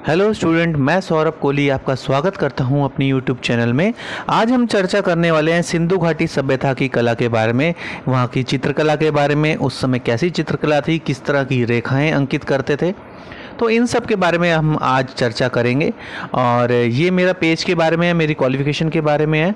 Hello student, मैं सौरभ कोहली आपका स्वागत करता हूं अपनी यूट्यूब चैनल में। आज हम चर्चा करने वाले हैं सिंधु घाटी सभ्यता की कला के बारे में, वहां की चित्रकला के बारे में। उस समय कैसी चित्रकला थी, किस तरह की रेखाएं अंकित करते थे, तो इन सब के बारे में हम आज चर्चा करेंगे। और ये मेरा पेज के बारे में है, मेरी क्वालिफ़िकेशन के बारे में है।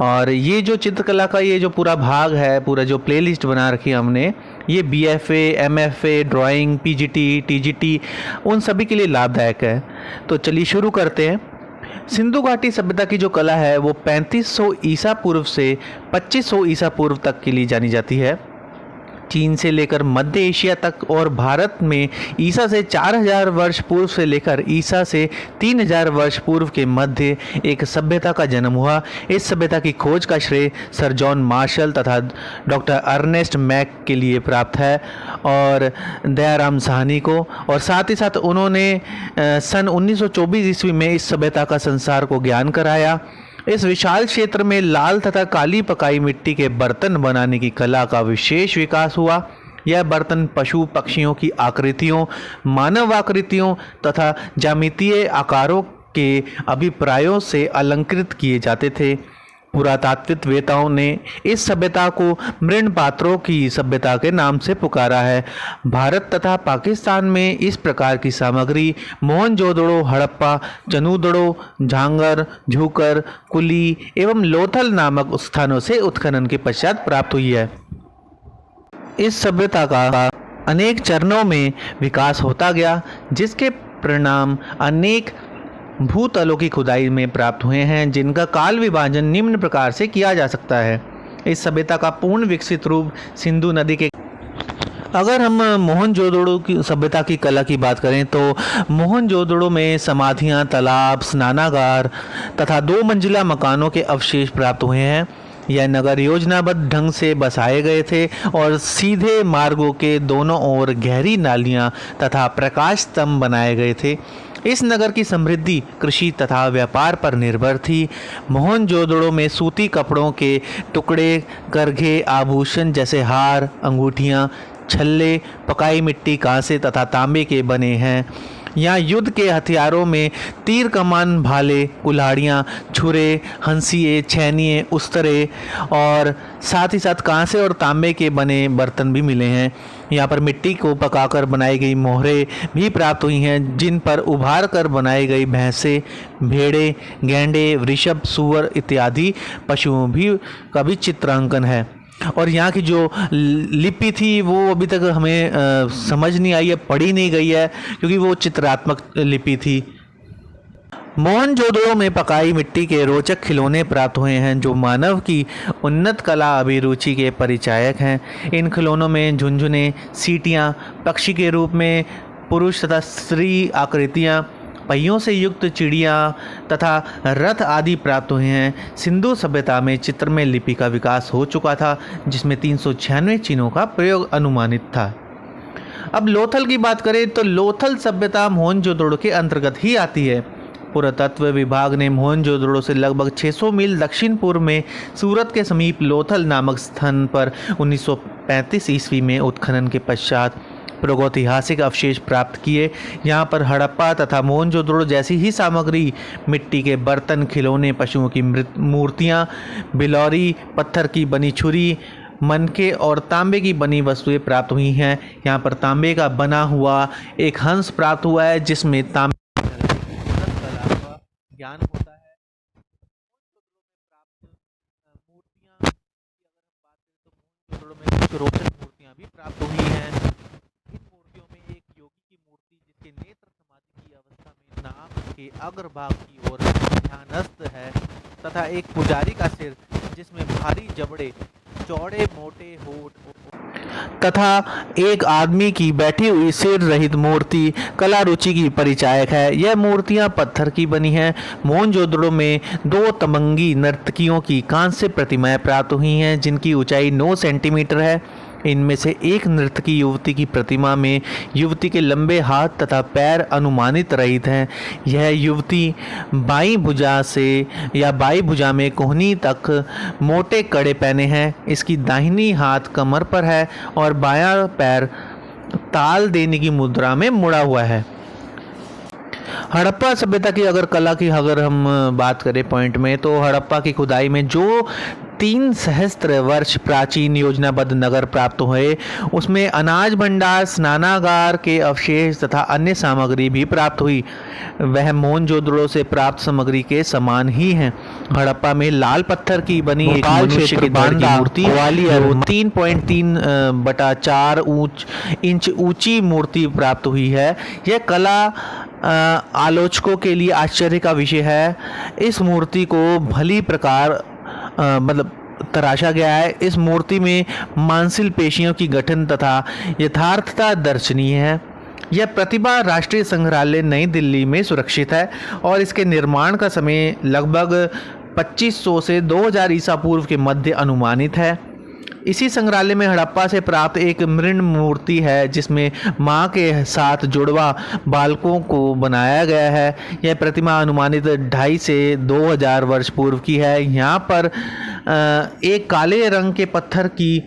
और ये जो चित्रकला का ये जो पूरा भाग है, पूरा जो प्लेलिस्ट बना रखी है हमने, ये BFA, MFA, drawing, PGT, TGT उन सभी के लिए लाभदायक है। तो चलिए शुरू करते हैं। सिंधु घाटी सभ्यता की जो कला है वो 3500 ईसा पूर्व से 2500 ईसा पूर्व तक के लिए जानी जाती है। चीन से लेकर मध्य एशिया तक और भारत में ईसा से 4000 वर्ष पूर्व से लेकर ईसा से 3000 वर्ष पूर्व के मध्य एक सभ्यता का जन्म हुआ। इस सभ्यता की खोज का श्रेय सर जॉन मार्शल तथा डॉक्टर अर्नेस्ट मैक के लिए प्राप्त है और दयाराम साहनी को। और साथ ही साथ उन्होंने सन 1924 ईस्वी में इस सभ्यता का संसार को ज्ञान कराया। इस विशाल क्षेत्र में लाल तथा काली पकाई मिट्टी के बर्तन बनाने की कला का विशेष विकास हुआ। यह बर्तन पशु पक्षियों की आकृतियों, मानव आकृतियों तथा ज्यामितीय आकारों के अभिप्रायों से अलंकृत किए जाते थे। पुरातात्विकवेताओं ने इस सभ्यता को मृणपात्रों की सभ्यता के नाम से पुकारा है। भारत तथा पाकिस्तान में इस प्रकार की सामग्री मोहनजोदड़ो, हड़प्पा, चनूदड़ो, झांगर, झूकर, कुली एवं लोथल नामक स्थानों से उत्खनन के पश्चात प्राप्त हुई है। इस सभ्यता का अनेक चरणों में विकास होता गया, जिसके परिणाम अनेक भूतलों की खुदाई में प्राप्त हुए हैं, जिनका काल विभाजन निम्न प्रकार से किया जा सकता है। इस सभ्यता का पूर्ण विकसित रूप सिंधु नदी के अगर हम मोहनजोदड़ो की सभ्यता की कला की बात करें तो मोहनजोदड़ो में समाधियां, तालाब, स्नानागार तथा 2 मंजिला मकानों के अवशेष प्राप्त हुए हैं। यह नगर योजनाबद्ध ढंग से बसाए गए थे और सीधे मार्गों के दोनों ओर गहरी नालियां तथा प्रकाश स्तंभ बनाए गए थे। इस नगर की समृद्धि कृषि तथा व्यापार पर निर्भर थी। मोहनजोदड़ो में सूती कपड़ों के टुकड़े, करघे, आभूषण जैसे हार, अंगूठियां, छल्ले पकाई मिट्टी, कांसे तथा तांबे के बने हैं। यहाँ युद्ध के हथियारों में तीर कमान, भाले, कुल्हाड़ियाँ, छुरे, हंसिए, छैनिए, उस्तरे और साथ ही साथ कांसे और तांबे के बने बर्तन भी मिले हैं। यहाँ पर मिट्टी को पकाकर बनाई गई मोहरें भी प्राप्त हुई हैं, जिन पर उभार कर बनाई गई भैंसे, भेड़े, गैंडे, वृषभ, सूअर इत्यादि पशुओं भी का भी चित्रांकन है। और यहाँ की जो लिपि थी वो अभी तक हमें समझ नहीं आई है, पढ़ी नहीं गई है, क्योंकि वो चित्रात्मक लिपि थी। मोहनजोदड़ो में पकाई मिट्टी के रोचक खिलौने प्राप्त हुए हैं, जो मानव की उन्नत कला अभिरुचि के परिचायक हैं। इन खिलौनों में झुनझुने, सीटियाँ, पक्षी के रूप में पुरुष तथा स्त्री आकृतियाँ, पहियों से युक्त चिड़िया तथा रथ आदि प्राप्त हुए हैं। सिंधु सभ्यता में चित्रमय लिपि का विकास हो चुका था, जिसमें 396 चिन्हों का प्रयोग अनुमानित था। अब लोथल की बात करें तो लोथल सभ्यता मोहनजोदड़ो के अंतर्गत ही आती है। पुरातत्व विभाग ने मोहनजोदड़ो से लगभग 600 मील दक्षिण पूर्व में सूरत के समीप लोथल नामक स्थान पर 1935 ईस्वी में उत्खनन के पश्चात प्रागैतिहासिक अवशेष प्राप्त किए। यहाँ पर हड़प्पा तथा मोहनजोदड़ो जैसी ही सामग्री, मिट्टी के बर्तन, खिलौने, पशुओं की मूर्तियाँ, बिलौरी, पत्थर की बनी छुरी, मनके और तांबे की बनी वस्तुएं प्राप्त हुई हैं। यहाँ पर तांबे का बना हुआ एक हंस प्राप्त हुआ है, जिसमें तांबे कला का ज्ञान होता है। मूर्तियाँ की अगर हम बात करें तो मोहनजोदड़ो में कुछ रोचक मूर्तियाँ भी प्राप्त हुई हैं। इन मूर्तियों में एक योगी की मूर्ति, जिसके नेत्र समाधि की अवस्था में नाक के अग्रभाग की ओर ध्यानस्थ है, तथा एक पुजारी का सिर, जिसमें भारी जबड़े, चौड़े मोटे होठ तथा एक आदमी की बैठी हुई सिर रहित मूर्ति कला रुचि की परिचायक है। यह मूर्तियां पत्थर की बनी हैं। मोहनजोदड़ो में 2 तमंगी नर्तकियों की कांस्य प्रतिमाएं प्राप्त हुई हैं, जिनकी ऊंचाई 9 सेंटीमीटर है। इनमें से एक नर्तकी युवती की प्रतिमा में युवती के लंबे हाथ तथा पैर अनुमानित रहित हैं। यह युवती बाईं भुजा से या बाईं भुजा में कोहनी तक मोटे कड़े पहने हैं। इसकी दाहिनी हाथ कमर पर है और बायां पैर ताल देने की मुद्रा में मुड़ा हुआ है। हड़प्पा सभ्यता की अगर हम बात करें पॉइंट में, तो हड़प्पा की खुदाई में जो 3 सहस्त्र वर्ष प्राचीन योजनाबद्ध नगर प्राप्त हुए, उसमें अनाज भंडार, स्नानागार के अवशेष तथा अन्य सामग्री भी प्राप्त हुई। वह मोहनजोदड़ो से प्राप्त सामग्री के समान ही हैं। हड़प्पा में लाल पत्थर की बनी एक मनुष्य की धड़ की मूर्ति, जो 3.3 बटा 4 इंच ऊंची मूर्ति प्राप्त हुई है। यह कला आलोचकों के लिए आश्चर्य का विषय है। इस मूर्ति को भली प्रकार तराशा गया है। इस मूर्ति में मांसल पेशियों की गठन तथा यथार्थता दर्शनीय है। यह प्रतिभा राष्ट्रीय संग्रहालय नई दिल्ली में सुरक्षित है और इसके निर्माण का समय लगभग 2500 से 2000 ईसा पूर्व के मध्य अनुमानित है। इसी संग्रहालय में हड़प्पा से प्राप्त एक मृण मूर्ति है, जिसमें मां के साथ जुड़वा बालकों को बनाया गया है। यह प्रतिमा अनुमानित 2.5 से 2000 वर्ष पूर्व की है। यहाँ पर एक काले रंग के पत्थर की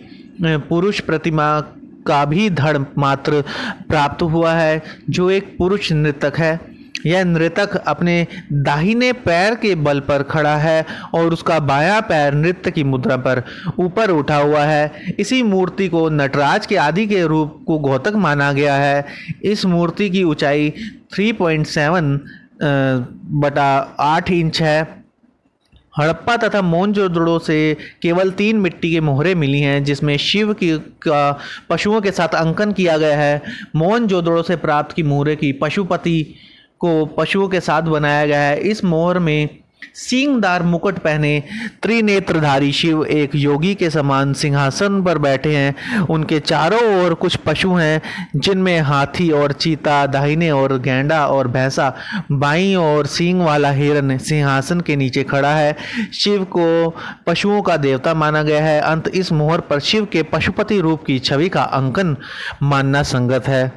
पुरुष प्रतिमा का भी धड़ मात्र प्राप्त हुआ है, जो एक पुरुष नृतक है। यह नृतक अपने दाहिने पैर के बल पर खड़ा है और उसका बायां पैर नृत्य की मुद्रा पर ऊपर उठा हुआ है। इसी मूर्ति को नटराज के आदि के रूप को घोतक माना गया है। इस मूर्ति की ऊंचाई 3.7 बटा 8 इंच है। हड़प्पा तथा मोहनजोदड़ो से केवल 3 मिट्टी के मोहरें मिली हैं, जिसमें शिव का पशुओं के साथ अंकन किया गया है। मोहनजोदड़ो से प्राप्त की मोहरें की पशुपति को पशुओं के साथ बनाया गया है। इस मोहर में सींगदार मुकुट पहने त्रिनेत्रधारी शिव एक योगी के समान सिंहासन पर बैठे हैं। उनके चारों ओर कुछ पशु हैं, जिनमें हाथी और चीता दाहिने और गैंडा और भैंसा बाईं और सींग वाला हिरन सिंहासन के नीचे खड़ा है। शिव को पशुओं का देवता माना गया है। अंत इस मोहर पर शिव के पशुपति रूप की छवि का अंकन मानना संगत है।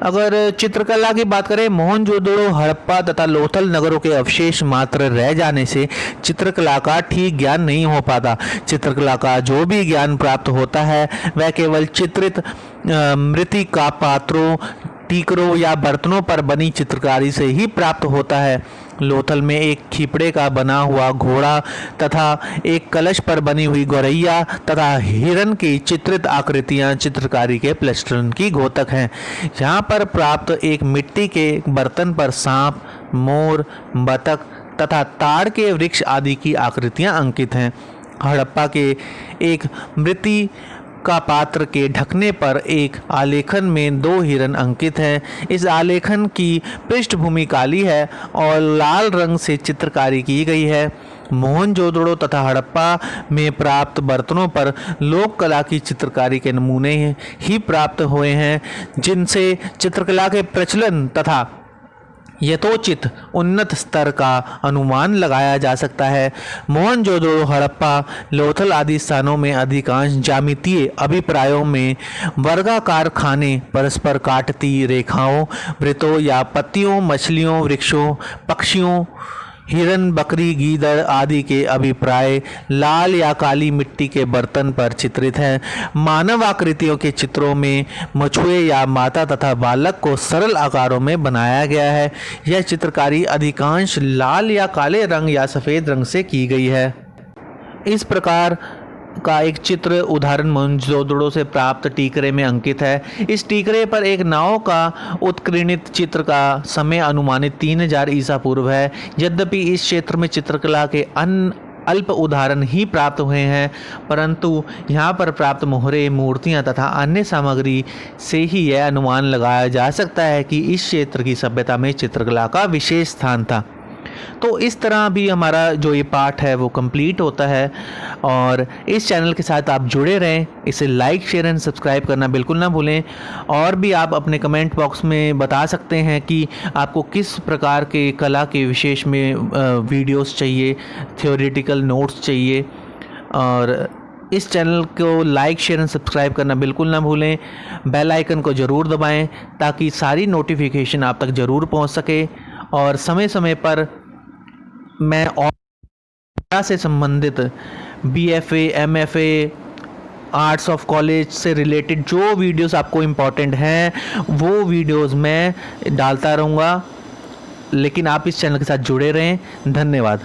अगर चित्रकला की बात करें, मोहनजोदड़ो, हड़प्पा तथा लोथल नगरों के अवशेष मात्र रह जाने से चित्रकला का ठीक ज्ञान नहीं हो पाता। चित्रकला का जो भी ज्ञान प्राप्त होता है वह केवल चित्रित मृत्तिका पात्रों, टीकरों या बर्तनों पर बनी चित्रकारी से ही प्राप्त होता है। लोथल में एक खीपड़े का बना हुआ घोड़ा तथा एक कलश पर बनी हुई गौरैया तथा हिरन की चित्रित आकृतियां चित्रकारी के प्लेस्टरन की घोतक हैं। यहाँ पर प्राप्त एक मिट्टी के बर्तन पर सांप, मोर, बतख तथा ताड़ के वृक्ष आदि की आकृतियां अंकित हैं। हड़प्पा के एक मृत्ति का पात्र के ढकने पर एक आलेखन में 2 हिरन अंकित हैं। इस आलेखन की पृष्ठभूमि काली है और लाल रंग से चित्रकारी की गई है। मोहनजोदड़ो तथा हड़प्पा में प्राप्त बर्तनों पर लोक कला की चित्रकारी के नमूने ही प्राप्त हुए हैं, जिनसे चित्रकला के प्रचलन तथा यथोचित उन्नत स्तर का अनुमान लगाया जा सकता है। मोहनजोदड़ो, हड़प्पा, लोथल आदि स्थानों में अधिकांश ज्यामितीय अभिप्रायों में वर्गाकार खाने, परस्पर काटती रेखाओं, वृत्तों या पत्तियों, मछलियों, वृक्षों, पक्षियों, हिरन, बकरी, गीदड़ आदि के अभिप्राय लाल या काली मिट्टी के बर्तन पर चित्रित हैं। मानव आकृतियों के चित्रों में मछुए या माता तथा बालक को सरल आकारों में बनाया गया है। यह चित्रकारी अधिकांश लाल या काले रंग या सफ़ेद रंग से की गई है। इस प्रकार का एक चित्र उदाहरण मोहनजोदड़ो से प्राप्त टीकरे में अंकित है। इस टीकरे पर एक नाव का उत्कीर्णित चित्र का समय अनुमानित 3000 ईसा पूर्व है। यद्यपि इस क्षेत्र में चित्रकला के अल्प उदाहरण ही प्राप्त हुए हैं, परंतु यहाँ पर प्राप्त मोहरें, मूर्तियाँ तथा अन्य सामग्री से ही यह अनुमान लगाया जा सकता है कि इस क्षेत्र की सभ्यता में चित्रकला का विशेष स्थान था। तो इस तरह भी हमारा जो ये पार्ट है वो कंप्लीट होता है। और इस चैनल के साथ आप जुड़े रहें, इसे लाइक, शेयर एंड सब्सक्राइब करना बिल्कुल ना भूलें। और भी आप अपने कमेंट बॉक्स में बता सकते हैं कि आपको किस प्रकार के कला के विशेष में वीडियोस चाहिए, थ्योरेटिकल नोट्स चाहिए। और इस चैनल को लाइक, शेयर एंड सब्सक्राइब करना बिल्कुल ना भूलें। बेल आइकन को ज़रूर दबाएं ताकि सारी नोटिफिकेशन आप तक ज़रूर पहुंच सके। और समय समय पर मैं और से संबंधित BFA, MFA, arts of college से रिलेटेड जो वीडियोस आपको इम्पोर्टेंट हैं वो वीडियोस मैं डालता रहूँगा। लेकिन आप इस चैनल के साथ जुड़े रहें। धन्यवाद।